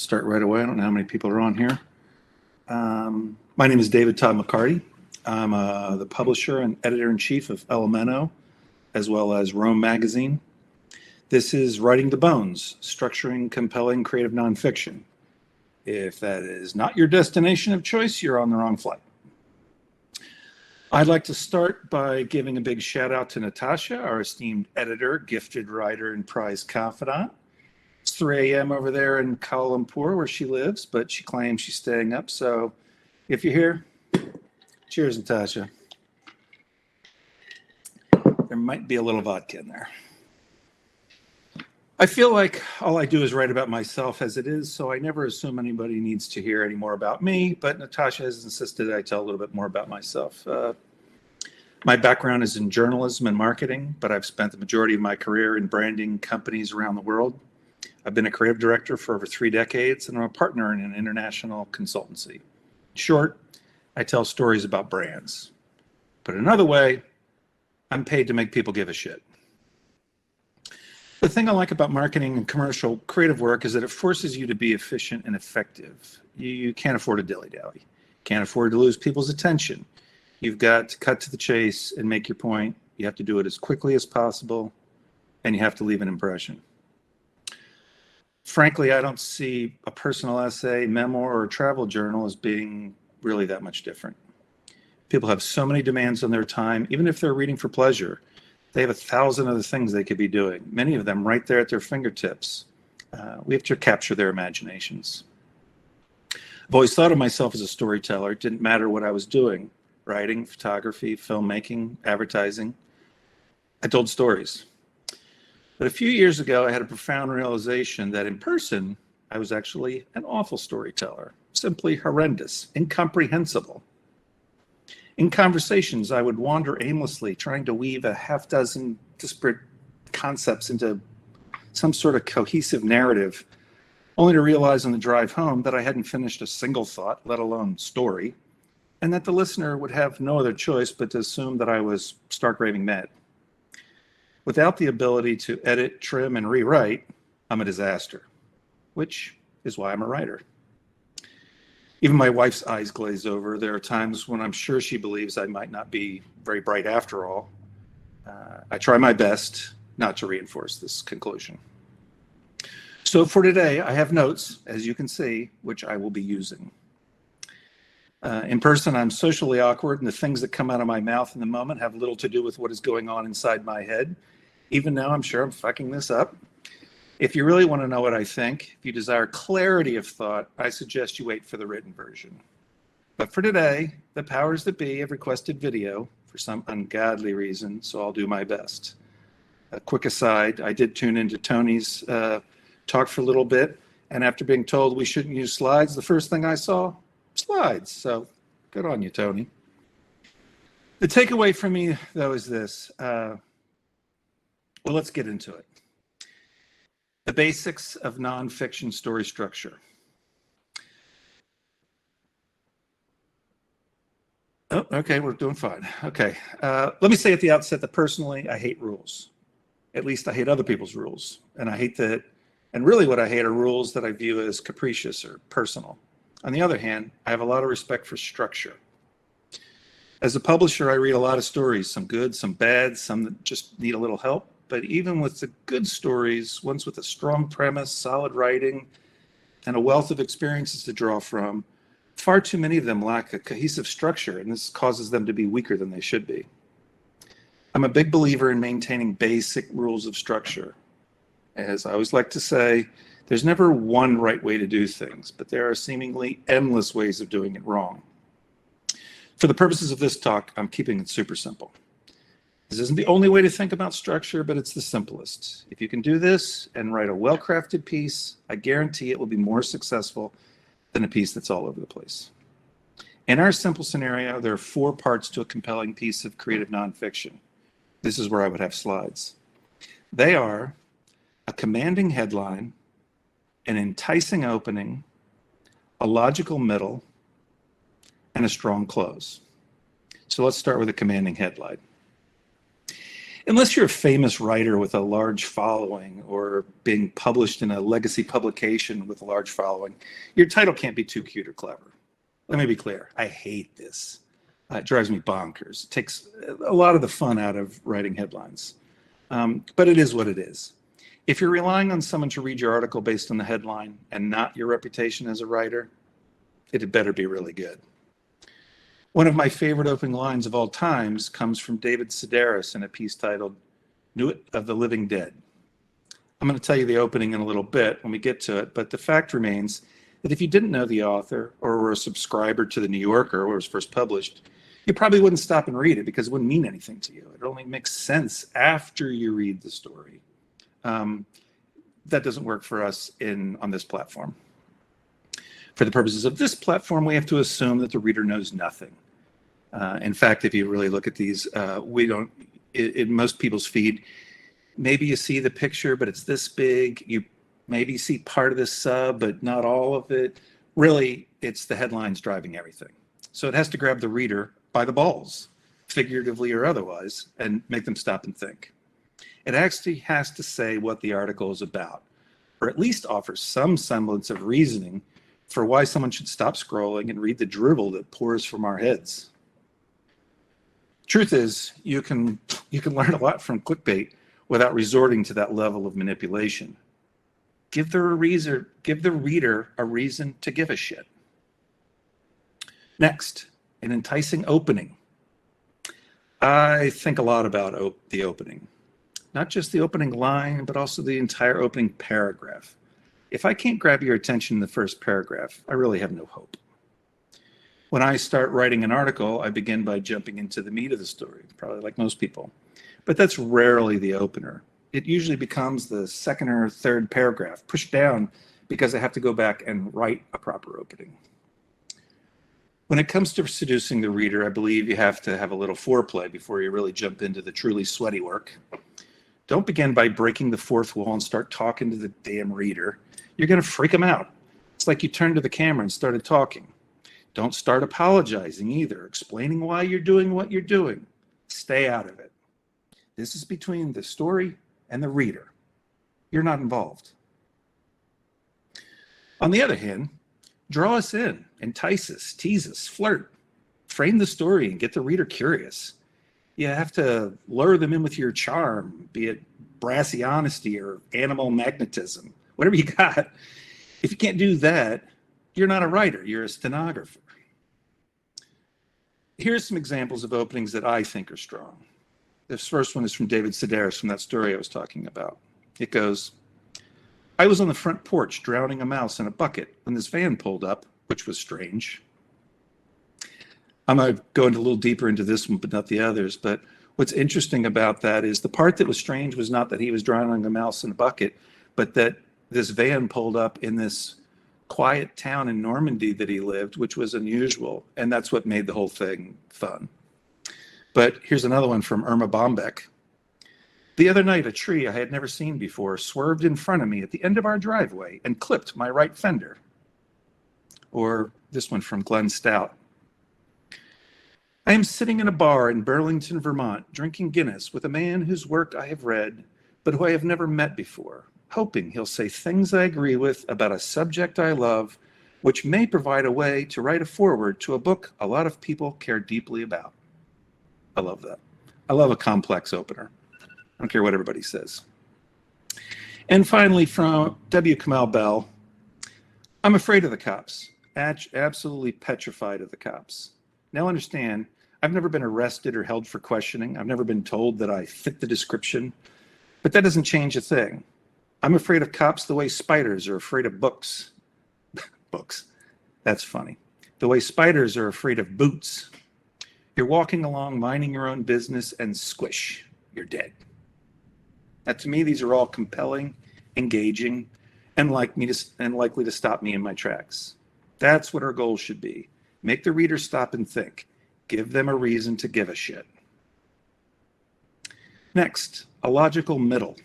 Start right away. I don't know how many people are on here. My name is Todd McCarty. I'm the publisher and editor-in-chief of Elemento, as well as Rome Magazine. This is Writing the Bones, structuring compelling creative nonfiction. If that is not your destination of choice, you're on the wrong flight. I'd like to start by giving a big shout out to Natasha, our esteemed editor, gifted writer, and prized confidant. It's 3 a.m. over there in Kuala Lumpur where she lives, but she claims she's staying up. So if you're here, cheers, Natasha. There might be a little vodka in there. I feel like all I do is write about myself as it is, so I never assume anybody needs to hear any more about me, but Natasha has insisted I tell a little bit more about myself. My background is in journalism and marketing, but I've spent the majority of my career in branding companies around the world. I've been a creative director for over 3 decades, and I'm a partner in an international consultancy. In short, I tell stories about brands. But another way, I'm paid to make people give a shit. The thing I like about marketing and commercial creative work is that it forces you to be efficient and effective. You can't afford to dilly-dally. Can't afford to lose people's attention. You've got to cut to the chase and make your point. You have to do it as quickly as possible, and you have to leave an impression. Frankly, I don't see a personal essay, memoir, or travel journal as being really that much different. People have so many demands on their time, even if they're reading for pleasure. They have 1,000 other things they could be doing, many of them right there at their fingertips. We have to capture their imaginations. I've always thought of myself as a storyteller. It didn't matter what I was doing, writing, photography, filmmaking, advertising. I told stories. But a few years ago, I had a profound realization that in person, I was actually an awful storyteller, simply horrendous, incomprehensible. In conversations, I would wander aimlessly, trying to weave a half-dozen disparate concepts into some sort of cohesive narrative, only to realize on the drive home that I hadn't finished a single thought, let alone story, and that the listener would have no other choice but to assume that I was stark raving mad. Without the ability to edit, trim, and rewrite, I'm a disaster, which is why I'm a writer. Even my wife's eyes glaze over. There are times when I'm sure she believes I might not be very bright after all. I try my best not to reinforce this conclusion. So for today, I have notes, as you can see, which I will be using. In person, I'm socially awkward, and the things that come out of my mouth in the moment have little to do with what is going on inside my head. Even now, I'm sure I'm fucking this up. If you really want to know what I think, if you desire clarity of thought, I suggest you wait for the written version. But for today, the powers that be have requested video for some ungodly reason, so I'll do my best. A quick aside, I did tune into Tony's talk for a little bit, and after being told we shouldn't use slides, the first thing I saw, slides. So good on you, Tony. The takeaway for me, though, is this. Well, let's get into it. The basics of nonfiction story structure. Oh, okay, we're doing fine. Okay, let me say at the outset that personally, I hate rules. At least I hate other people's rules. And I hate that, and really what I hate are rules that I view as capricious or personal. On the other hand, I have a lot of respect for structure. As a publisher, I read a lot of stories, some good, some bad, some that just need a little help. But even with the good stories, ones with a strong premise, solid writing, and a wealth of experiences to draw from, far too many of them lack a cohesive structure, and this causes them to be weaker than they should be. I'm a big believer in maintaining basic rules of structure. As I always like to say, there's never one right way to do things, but there are seemingly endless ways of doing it wrong. For the purposes of this talk, I'm keeping it super simple. This isn't the only way to think about structure, but it's the simplest. If you can do this and write a well-crafted piece, I guarantee it will be more successful than a piece that's all over the place. In our simple scenario, there are 4 parts to a compelling piece of creative nonfiction. This is where I would have slides. They are a commanding headline, an enticing opening, a logical middle, and a strong close. So let's start with a commanding headline. Unless you're a famous writer with a large following or being published in a legacy publication with a large following, your title can't be too cute or clever. Let me be clear. I hate this. It drives me bonkers. It takes a lot of the fun out of writing headlines. But it is what it is. If you're relying on someone to read your article based on the headline and not your reputation as a writer, it had better be really good. One of my favorite opening lines of all times comes from David Sedaris in a piece titled "Nuit of the Living Dead." I'm going to tell you the opening in a little bit when we get to it, but the fact remains that if you didn't know the author or were a subscriber to the New Yorker where it was first published, you probably wouldn't stop and read it because it wouldn't mean anything to you. It only makes sense after you read the story. That doesn't work for us on this platform. For the purposes of this platform, we have to assume that the reader knows nothing. In fact, if you really look at these, we don't, in most people's feed, maybe you see the picture, but it's this big. You maybe see part of the sub, but not all of it. Really, it's the headlines driving everything. So it has to grab the reader by the balls, figuratively or otherwise, and make them stop and think. It actually has to say what the article is about, or at least offer some semblance of reasoning for why someone should stop scrolling and read the drivel that pours from our heads. Truth is, you can learn a lot from clickbait without resorting to that level of manipulation. Give the reader a reason to give a shit. Next, an enticing opening. I think a lot about the opening. Not just the opening line, but also the entire opening paragraph. If I can't grab your attention in the first paragraph, I really have no hope. When I start writing an article, I begin by jumping into the meat of the story, probably like most people. But that's rarely the opener. It usually becomes the second or third paragraph, pushed down because I have to go back and write a proper opening. When it comes to seducing the reader, I believe you have to have a little foreplay before you really jump into the truly sweaty work. Don't begin by breaking the fourth wall and start talking to the damn reader. You're going to freak them out. It's like you turned to the camera and started talking. Don't start apologizing either, explaining why you're doing what you're doing. Stay out of it. This is between the story and the reader. You're not involved. On the other hand, draw us in, entice us, tease us, flirt, frame the story and get the reader curious. You have to lure them in with your charm, be it brassy honesty or animal magnetism, whatever you got. If you can't do that, you're not a writer, you're a stenographer. Here's some examples of openings that I think are strong. This first one is from David Sedaris from that story I was talking about. It goes, "I was on the front porch drowning a mouse in a bucket when this van pulled up, which was strange." I'm going to go into a little deeper into this one, but not the others. But what's interesting about that is the part that was strange was not that he was drowning a mouse in a bucket, but that this van pulled up in this quiet town in Normandy that he lived, which was unusual. And that's what made the whole thing fun. But here's another one from Irma Bombeck. "The other night, a tree I had never seen before swerved in front of me at the end of our driveway and clipped my right fender." Or this one from Glenn Stout. "I am sitting in a bar in Burlington, Vermont, drinking Guinness with a man whose work I have read, but who I have never met before, hoping he'll say things I agree with about a subject I love, which may provide a way to write a foreword to a book a lot of people care deeply about." I love that. I love a complex opener. I don't care what everybody says. And finally, from W. Kamau Bell, "I'm afraid of the cops, absolutely petrified of the cops. Now understand, I've never been arrested or held for questioning. I've never been told that I fit the description, but that doesn't change a thing. I'm afraid of cops the way spiders are afraid of books." Books. That's funny. "The way spiders are afraid of boots. You're walking along, minding your own business, and squish, you're dead." Now, to me, these are all compelling, engaging, and likely to stop me in my tracks. That's what our goal should be. Make the reader stop and think. Give them a reason to give a shit. Next, a logical middle.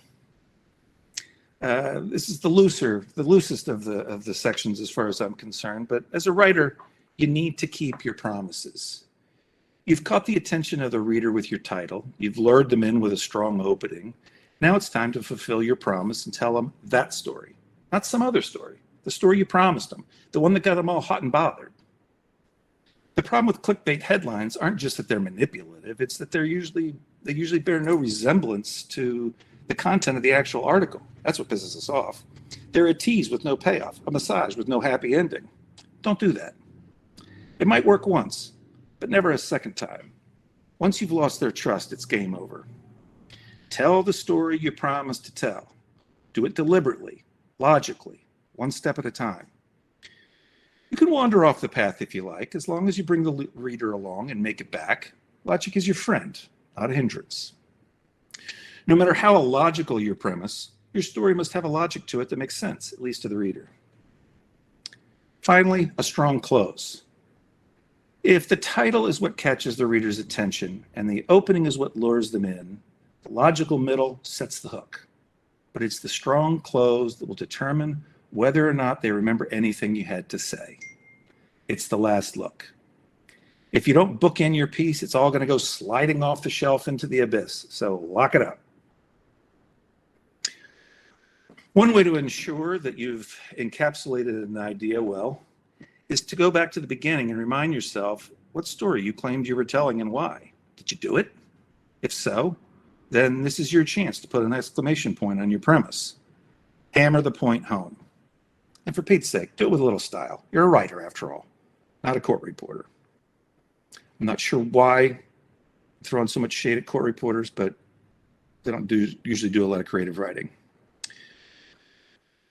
This is the loosest of the sections as far as I'm concerned, but as a writer, you need to keep your promises. You've caught the attention of the reader with your title. You've lured them in with a strong opening. Now it's time to fulfill your promise and tell them that story, not some other story, the story you promised them, the one that got them all hot and bothered. The problem with clickbait headlines aren't just that they're manipulative, it's that they usually bear no resemblance to the content of the actual article. That's what pisses us off. They're a tease with no payoff, a massage with no happy ending. Don't do that. It might work once, but never a second time. Once you've lost their trust, it's game over. Tell the story you promised to tell. Do it deliberately, logically, one step at a time. You can wander off the path if you like, as long as you bring the reader along and make it back. Logic is your friend, not a hindrance. No matter how illogical your premise, your story must have a logic to it that makes sense, at least to the reader. Finally, a strong close. If the title is what catches the reader's attention and the opening is what lures them in, the logical middle sets the hook. But it's the strong close that will determine whether or not they remember anything you had to say. It's the last look. If you don't book in your piece, it's all going to go sliding off the shelf into the abyss. So lock it up. One way to ensure that you've encapsulated an idea well is to go back to the beginning and remind yourself what story you claimed you were telling and why. Did you do it? If so, then this is your chance to put an exclamation point on your premise. Hammer the point home. And for Pete's sake, do it with a little style. You're a writer, after all, not a court reporter. I'm not sure why I'm throwing so much shade at court reporters, but they don't usually do a lot of creative writing.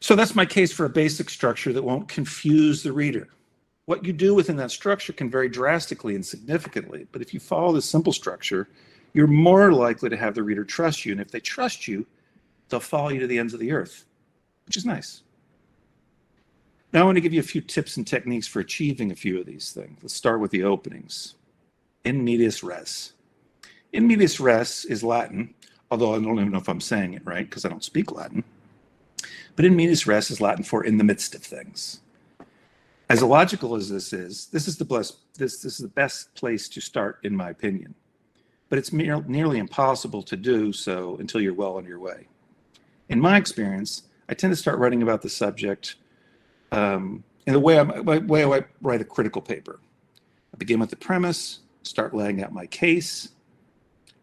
So that's my case for a basic structure that won't confuse the reader. What you do within that structure can vary drastically and significantly, but if you follow this simple structure, you're more likely to have the reader trust you, and if they trust you, they'll follow you to the ends of the earth, which is nice. Now I want to give you a few tips and techniques for achieving a few of these things. Let's start with the openings. In medias res. In medias res is Latin, although I don't even know if I'm saying it right because I don't speak Latin. But in medias res is Latin for in the midst of things. As illogical as this is the best place to start, in my opinion. But it's nearly impossible to do so until you're well on your way. In my experience, I tend to start writing about the subject in the way I write a critical paper. I begin with the premise, start laying out my case,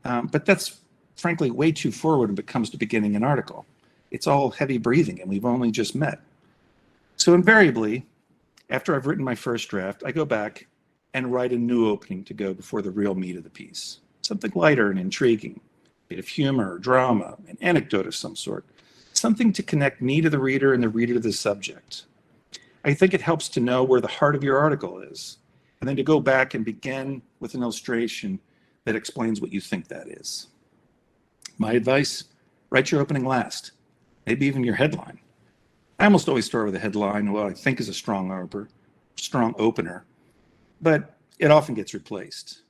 but that's frankly way too forward when it comes to beginning an article. It's all heavy breathing and we've only just met. So invariably, after I've written my first draft, I go back and write a new opening to go before the real meat of the piece. Something lighter and intriguing, a bit of humor or drama, an anecdote of some sort, something to connect me to the reader and the reader to the subject. I think it helps to know where the heart of your article is, and then to go back and begin with an illustration that explains what you think that is. My advice, write your opening last, maybe even your headline. I almost always start with a headline, what I think is a strong opener, but it often gets replaced.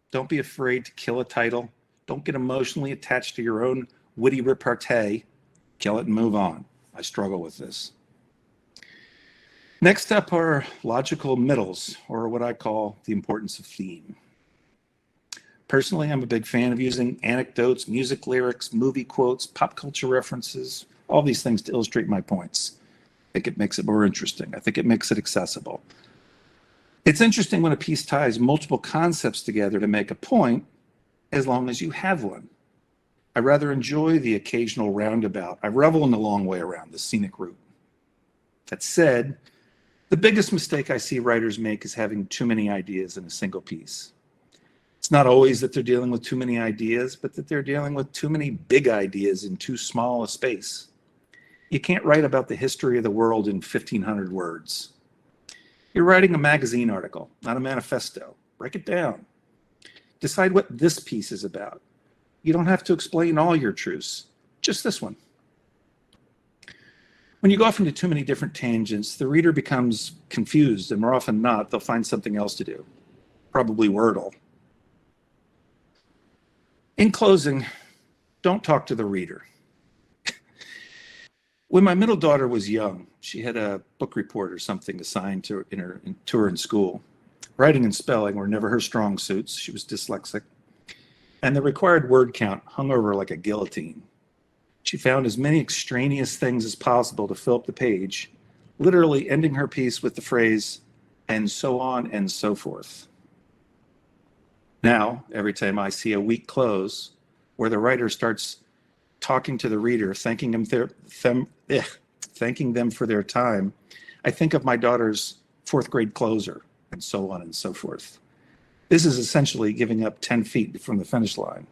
Don't be afraid to kill a title. Don't get emotionally attached to your own witty repartee. Kill it and move on. I struggle with this. Next up are logical middles, or what I call the importance of theme. Personally, I'm a big fan of using anecdotes, music lyrics, movie quotes, pop culture references, all these things to illustrate my points. I think it makes it more interesting. I think it makes it accessible. It's interesting when a piece ties multiple concepts together to make a point, as long as you have one. I rather enjoy the occasional roundabout. I revel in the long way around, the scenic route. That said, the biggest mistake I see writers make is having too many ideas in a single piece. It's not always that they're dealing with too many ideas, but that they're dealing with too many big ideas in too small a space. You can't write about the history of the world in 1,500 words. You're writing a magazine article, not a manifesto. Break it down. Decide what this piece is about. You don't have to explain all your truths, just this one. When you go off into too many different tangents, the reader becomes confused, and more often not, they'll find something else to do, probably Wordle. In closing, don't talk to the reader. When my middle daughter was young, she had a book report or something assigned to her in school. Writing and spelling were never her strong suits. She was dyslexic. And the required word count hung over her like a guillotine. She found as many extraneous things as possible to fill up the page, literally ending her piece with the phrase, and so on and so forth. Now, every time I see a weak close where the writer starts talking to the reader, thanking them for their time, I think of my daughter's fourth grade closer, and so on and so forth. This is essentially giving up 10 feet from the finish line.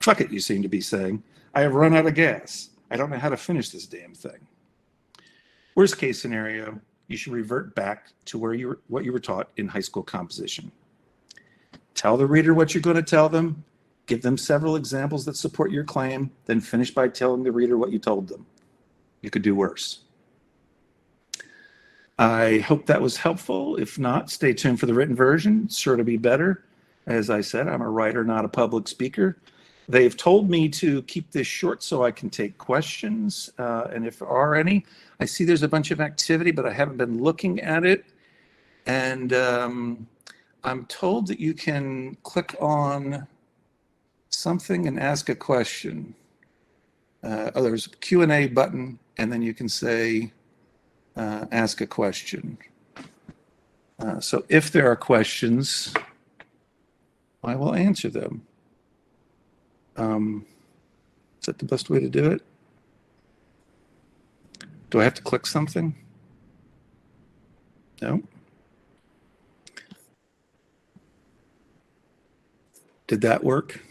Fuck it, you seem to be saying. I have run out of gas. I don't know how to finish this damn thing. Worst case scenario, you should revert back to what you were taught in high school composition. Tell the reader what you're going to tell them, give them several examples that support your claim, then finish by telling the reader what you told them. You could do worse. I hope that was helpful. If not, stay tuned for the written version. It's sure to be better. As I said, I'm a writer, not a public speaker. They've told me to keep this short so I can take questions. And if there are any, I see there's a bunch of activity, but I haven't been looking at it. And I'm told that you can click on something and ask a question. There's a Q&A button, and then you can say, ask a question. So if there are questions, I will answer them. Is that the best way to do it? Do I have to click something? No. Did that work?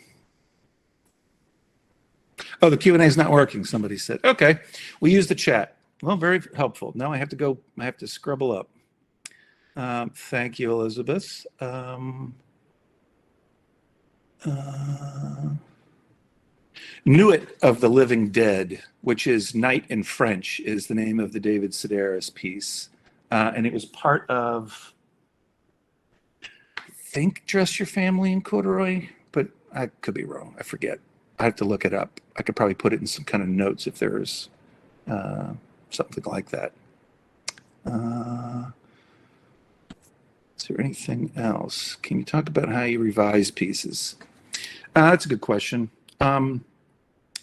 Oh, the Q&A is not working, somebody said. Okay, we use the chat. Well, very helpful. Now I have to scribble up. Thank you, Elizabeth. Nuit of the Living Dead, which is Night in French, is the name of the David Sedaris piece. And it was part of, I think, Dress Your Family in Corduroy, but I could be wrong. I forget. I have to look it up. I could probably put it in some kind of notes if there's something like that. Is there anything else? Can you talk about how you revise pieces? That's a good question.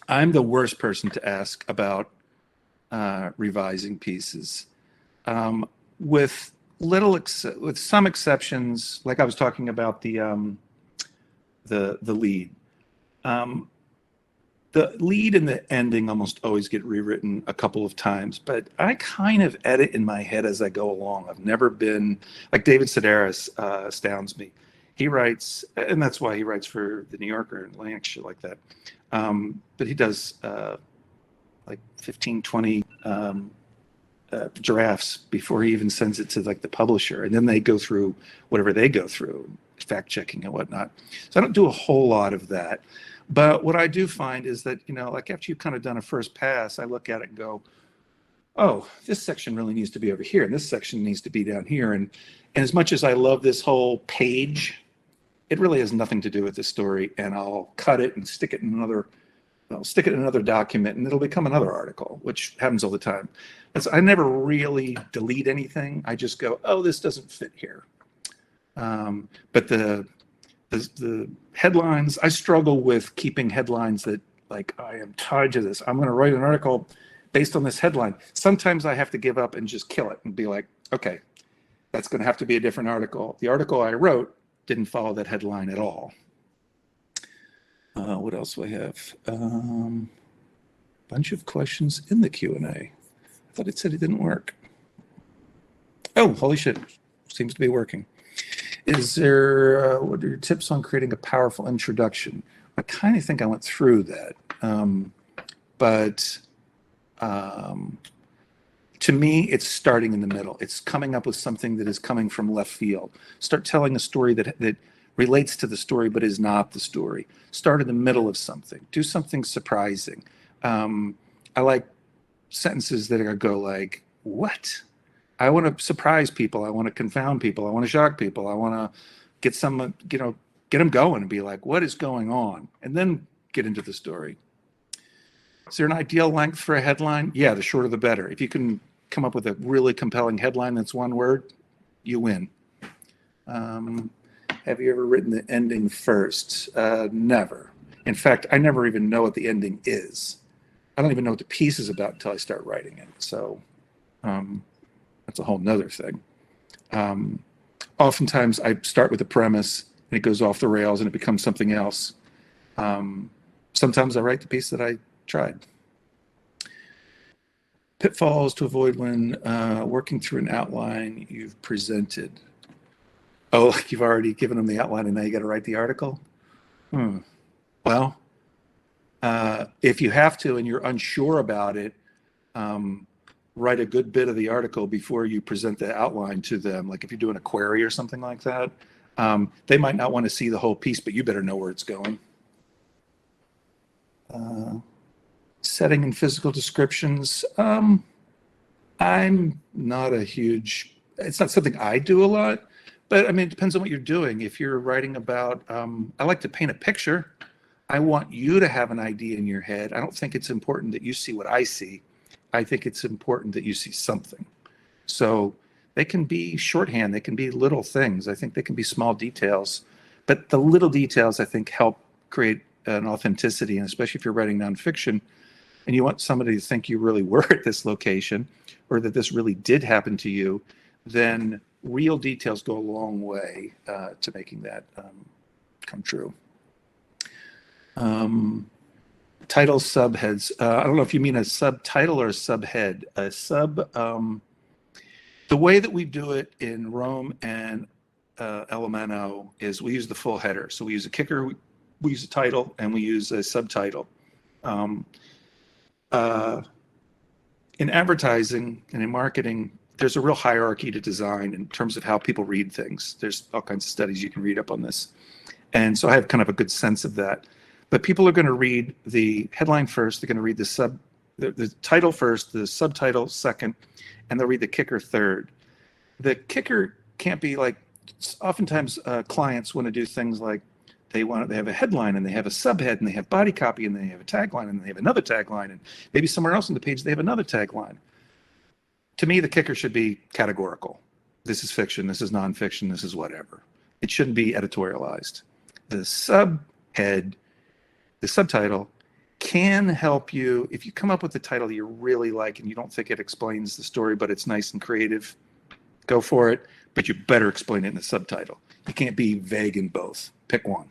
I'm the worst person to ask about revising pieces. With some exceptions, like I was talking about the lead. The lead and the ending almost always get rewritten a couple of times, but I kind of edit in my head as I go along. I've never been, like David Sedaris astounds me. He writes, and that's why he writes for the New Yorker and Atlantic, shit like that. But he does like 15, 20 drafts before he even sends it to like the publisher. And then they go through whatever they go through, fact checking and whatnot. So I don't do a whole lot of that. But what I do find is that, like after you've kind of done a first pass, I look at it and go, oh, this section really needs to be over here. And this section needs to be down here. And as much as I love this whole page, it really has nothing to do with the story. And I'll cut it and stick it in another document, and it'll become another article, which happens all the time. So I never really delete anything. I just go, oh, this doesn't fit here. But the headlines, I struggle with keeping headlines that, like, I am tied to this. I'm going to write an article based on this headline. Sometimes I have to give up and just kill it and be like, okay, that's going to have to be a different article. The article I wrote didn't follow that headline at all. What else do I have? Bunch of questions in the Q&A. I thought it said it didn't work. Oh, holy shit. Seems to be working. Is there, what are your tips on creating a powerful introduction? I kind of think I went through that. But to me, it's starting in the middle. It's coming up with something that is coming from left field. Start telling a story that relates to the story but is not the story. Start in the middle of something. Do something surprising. I like sentences that go like, what? I want to surprise people. I want to confound people. I want to shock people. I want to get them going and be like, what is going on? And then get into the story. Is there an ideal length for a headline? Yeah, the shorter the better. If you can come up with a really compelling headline that's one word, you win. Have you ever written the ending first? Never. In fact, I never even know what the ending is. I don't even know what the piece is about until I start writing it. So that's a whole nother thing. Oftentimes I start with a premise and it goes off the rails and it becomes something else. Sometimes I write the piece that I tried. Pitfalls to avoid when working through an outline you've presented. Oh, like you've already given them the outline and now you got to write the article? Well, if you have to and you're unsure about it, write a good bit of the article before you present the outline to them. Like if you're doing a query or something like that, they might not want to see the whole piece, but you better know where it's going. Setting and physical descriptions. I'm not a huge, it's not something I do a lot, but I mean, it depends on what you're doing. If you're writing about, I like to paint a picture. I want you to have an idea in your head. I don't think it's important that you see what I see. I think it's important that you see something. So they can be shorthand, they can be little things. I think they can be small details, but the little details I think help create an authenticity, and especially if you're writing nonfiction and you want somebody to think you really were at this location or that this really did happen to you, then real details go a long way to making that come true. Title subheads. I don't know if you mean a subtitle or a subhead. A sub, the way that we do it in Rome and Elemento is we use the full header. So we use a kicker, we use a title, and we use a subtitle. In advertising and in marketing, there's a real hierarchy to design in terms of how people read things. There's all kinds of studies you can read up on this. And so I have kind of a good sense of that. But people are going to read the headline first, they're going to read the title first, the subtitle second, and they'll read the kicker third. The kicker can't be like, oftentimes clients want to do things like they have a headline and they have a subhead and they have body copy and they have a tagline and they have another tagline and maybe somewhere else on the page they have another tagline. To me, the kicker should be categorical. This is fiction, this is nonfiction, this is whatever. It shouldn't be editorialized. The subhead, the subtitle can help you if you come up with a title you really like and you don't think it explains the story, but it's nice and creative, go for it, but you better explain it in the subtitle. You can't be vague in both. Pick one.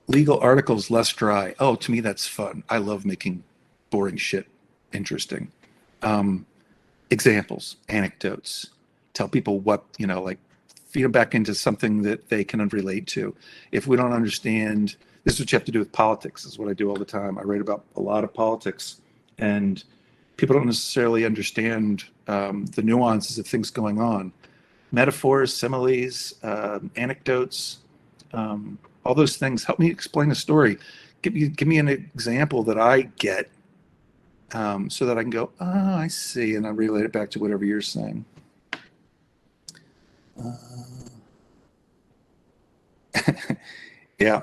Legal articles less dry. Oh, to me, that's fun. I love making boring shit interesting. Examples, anecdotes, tell people what, like feed them back into something that they can relate to. If we don't understand, this is what you have to do with politics. This is what I do all the time. I write about a lot of politics, and people don't necessarily understand the nuances of things going on. Metaphors, similes, anecdotes, all those things help me explain a story. Give me an example that I get so that I can go, oh, I see, and I relate it back to whatever you're saying. Yeah,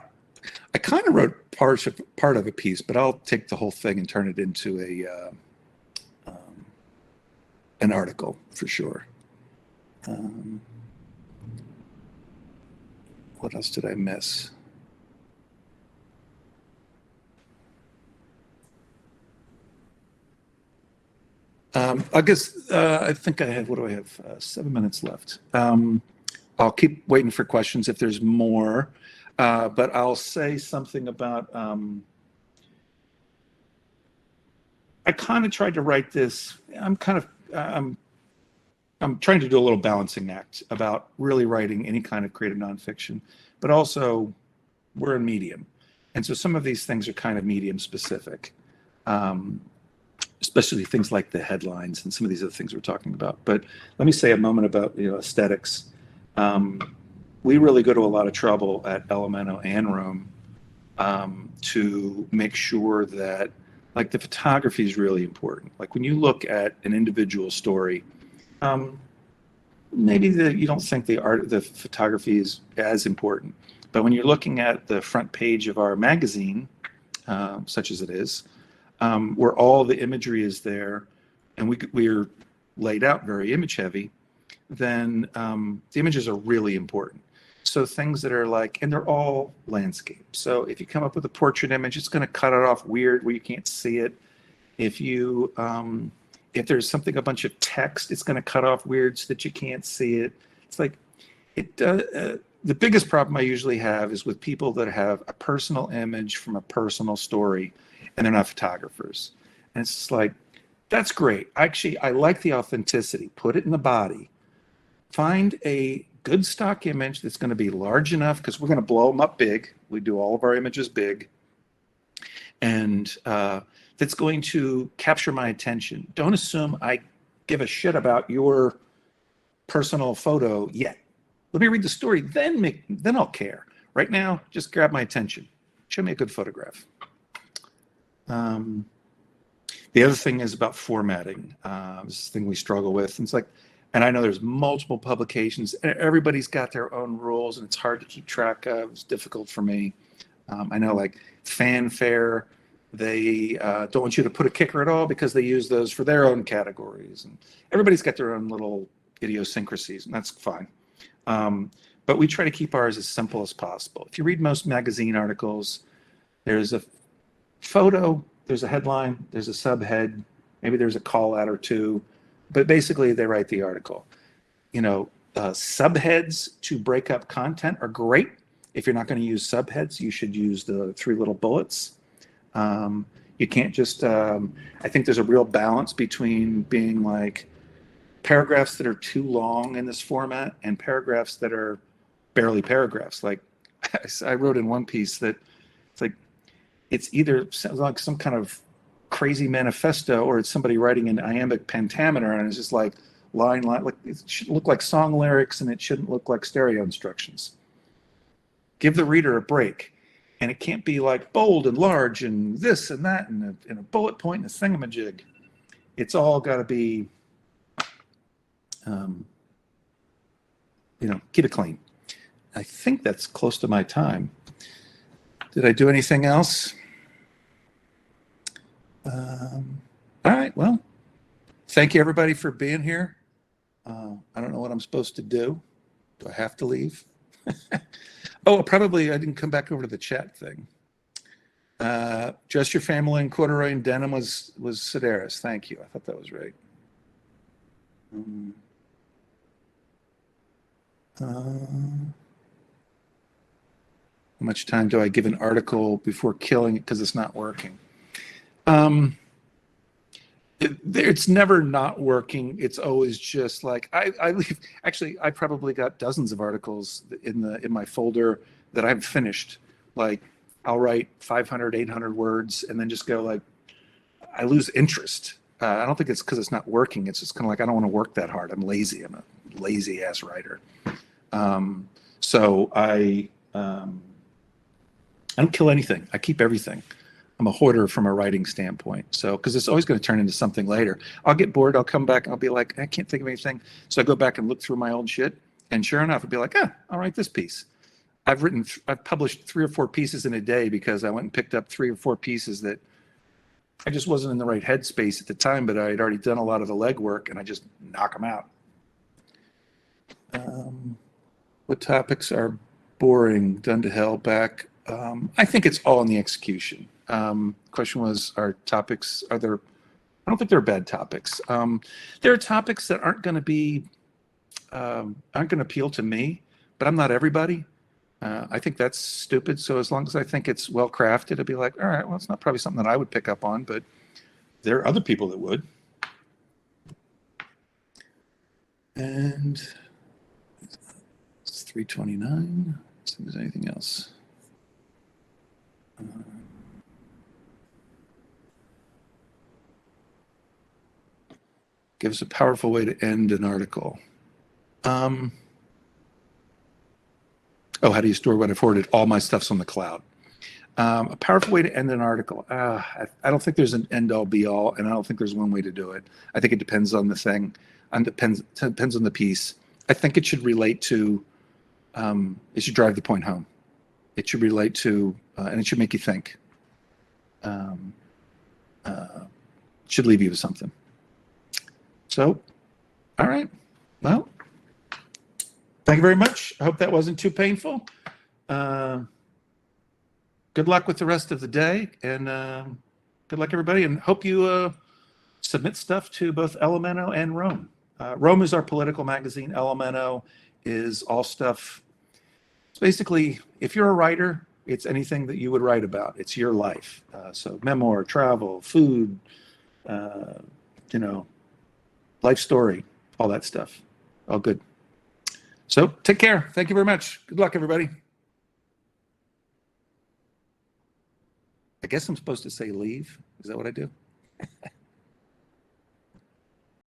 I kind of wrote part of a piece, but I'll take the whole thing and turn it into an article for sure. What else did I miss? I guess I think I have, what do I have? 7 minutes left. I'll keep waiting for questions if there's more, but I'll say something about, I kind of tried to write this, I'm trying to do a little balancing act about really writing any kind of creative nonfiction, but also we're a medium. And so some of these things are kind of medium specific, especially things like the headlines and some of these other things we're talking about. But let me say a moment about aesthetics. We really go to a lot of trouble at Elemento and Rome to make sure that like the photography is really important. Like when you look at an individual story, maybe you don't think the photography is as important, but when you're looking at the front page of our magazine, such as it is, where all the imagery is there, and laid out very image heavy, then the images are really important. So things that are like, and they're all landscape. So if you come up with a portrait image, it's going to cut it off weird where you can't see it. If you, if there's something, a bunch of text, it's going to cut off weird so that you can't see it. It's like, the biggest problem I usually have is with people that have a personal image from a personal story and they're not photographers. And it's just like, that's great. Actually, I like the authenticity. Put it in the body. Find a good stock image that's going to be large enough, because we're going to blow them up big. We do all of our images big. And that's going to capture my attention. Don't assume I give a shit about your personal photo yet. Let me read the story, then I'll care. Right now, just grab my attention. Show me a good photograph. The other thing is about formatting. This is the thing we struggle with. And it's like, and I know there's multiple publications, and everybody's got their own rules, and it's hard to keep track of. It's difficult for me. I know, like Fanfare, they don't want you to put a kicker at all because they use those for their own categories. And everybody's got their own little idiosyncrasies, and that's fine. But we try to keep ours as simple as possible. If you read most magazine articles, there's a photo, there's a headline, there's a subhead, maybe there's a call out or two, but basically they write the article. You know, subheads to break up content are great. If you're not going to use subheads, you should use the 3 little bullets. You can't just, I think there's a real balance between being like paragraphs that are too long in this format and paragraphs that are barely paragraphs. Like I wrote in one piece that it's like, it's either like some kind of crazy manifesto or it's somebody writing an iambic pentameter, and it's just like line, like it should look like song lyrics and it shouldn't look like stereo instructions. Give the reader a break. And it can't be like bold and large and this and that and a bullet point and a thingamajig. It's all got to be, you know, keep it clean. I think that's close to my time. Did I do anything else? All right, well, thank you everybody for being here. I don't know what I'm supposed to do. Do I have to leave? Oh, probably I didn't come back over to the chat thing. Just your family in corduroy and denim was Sedaris. Thank you. I thought that was right. How much time do I give an article before killing it because it's not working? It's never not working. It's always just like I leave. Actually, I probably got dozens of articles in my folder that I've finished. Like I'll write 500, 800 words and then just go like, I lose interest. I don't think it's because it's not working. It's just kind of like I don't want to work that hard. I'm lazy. I'm a lazy ass writer. So I don't kill anything. I keep everything. I'm a hoarder from a writing standpoint. So, because it's always going to turn into something later. I'll get bored. I'll come back. I'll be like, I can't think of anything. So I go back and look through my old shit. And sure enough, I'll be like, I'll write this piece. I've published 3 or 4 pieces in a day because I went and picked up 3 or 4 pieces that I just wasn't in the right headspace at the time, but I had already done a lot of the legwork and I just knock them out. What topics are boring, done to hell, back? I think it's all in the execution. Question was, are topics, I don't think they're bad topics. There are topics that aren't going to appeal to me, but I'm not everybody. I think that's stupid. So as long as I think it's well crafted, it'll be like, all right, well, it's not probably something that I would pick up on, but there are other people that would. And it's 3:29. Let's see if there's anything else. Gives a powerful way to end an article. How do you store when I forwarded all my stuff's on the cloud? A powerful way to end an article. I don't think there's an end all be all, and I don't think there's one way to do it. I think it depends on the thing, and depends on the piece. I think it should relate to, it should drive the point home. It should relate to, and it should make you think. Should leave you with something. So All right. Well, thank you very much. I hope that wasn't too painful. Good luck with the rest of the day, and good luck, everybody. And hope you submit stuff to both Elemento and Rome. Rome is our political magazine. Elemento is all stuff. It's basically, if you're a writer, it's anything that you would write about. It's your life. So memoir, travel, food, life story, all that stuff. All good. So take care. Thank you very much. Good luck, everybody. I guess I'm supposed to say leave. Is that what I do?